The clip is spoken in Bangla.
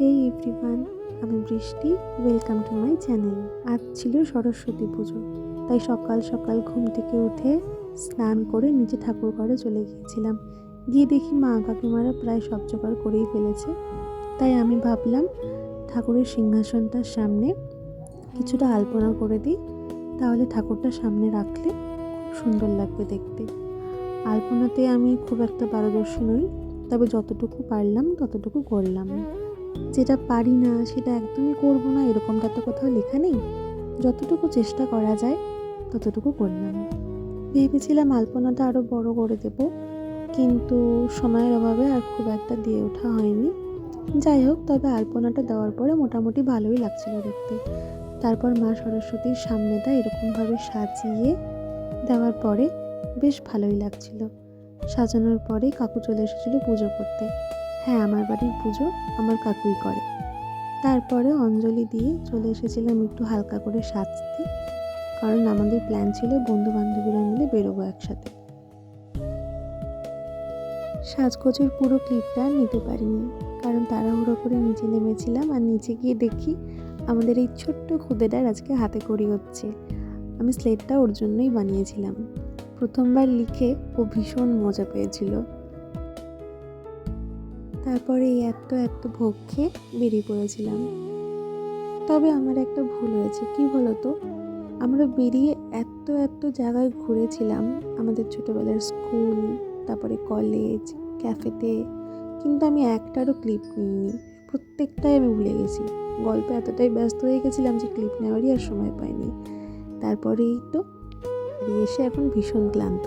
হেই এভরিওয়ান, আমি বৃষ্টি। Welcome to my channel. আজ ছিল সরস্বতী পুজো, তাই সকাল সকাল ঘুম থেকে উঠে স্নান করে নিচে ঠাকুর ঘরে চলে গিয়েছিলাম। গিয়ে দেখি মা কাকিমারা প্রায় সব জোগাড় করেই ফেলেছে। তাই আমি ভাবলাম ঠাকুরের সিংহাসনটার সামনে কিছুটা আলপনা করে দিই, তাহলে ঠাকুরটা সামনে রাখলে খুব সুন্দর লাগবে দেখতে। আলপনাতে আমি খুব একটা পারদর্শী নই, তবে যতটুকু পারলাম ততটুকু করলাম। যেটা পারি না সেটা একদমই করব না এরকমটা তো কোথাও লেখা নেই। যতটুকু চেষ্টা করা যায় ততটুকু করলাম। ভেবেছিলাম আলপনাটা আরও বড় করে দেব, কিন্তু সময়ের অভাবে আর খুব একটা দিয়ে ওঠা হয়নি। যাই হোক, তবে আলপনাটা দেওয়ার পরে মোটামুটি ভালোই লাগছিল দেখতে। তারপর মা সরস্বতীর সামনেটা এরকমভাবে সাজিয়ে দেওয়ার পরে বেশ ভালোই লাগছিল। সাজানোর পরে কাকু চলে এসেছিলো পুজো করতে। হ্যাঁ, আমার বাড়ির পুজো আমার কাকুই করে। তারপরে অঞ্জলি দিয়ে চলে এসেছিলাম একটু হালকা করে সাজতে, কারণ আমাদের প্ল্যান ছিল বন্ধু বান্ধবীরা মিলে বেরোবো একসাথে। সাজগোজের পুরো ক্লিপটা নিতে পারিনি, কারণ তাড়াহুড়ো করে নিচে নেমেছিলাম। আর নিচে গিয়ে দেখি আমাদের এই ছোট্ট খুদেটার আজকে হাতে খড়ি হচ্ছে। আমি স্লেটটা ওর জন্যই বানিয়েছিলাম। প্রথমবার লিখে ও ভীষণ মজা পেয়েছিল। তারপরে এই এত ভোগ খেয়ে বেরিয়ে পড়েছিলাম। তবে আমার একটা ভুল হয়েছে, কি বলতো, আমরা বেরিয়ে এত জায়গায় ঘুরেছিলাম, আমাদের ছোটোবেলার স্কুল, তারপরে কলেজ, ক্যাফেতে, কিন্তু আমি একটারও ক্লিপ নিইনি। প্রত্যেকটাই আমি ভুলে গেছি। গল্পে এতটাই ব্যস্ত হয়ে গেছিলাম যে ক্লিপ নেওয়ারই আর সময় পাইনি। তারপরেই তো এসে এখন ভীষণ ক্লান্ত।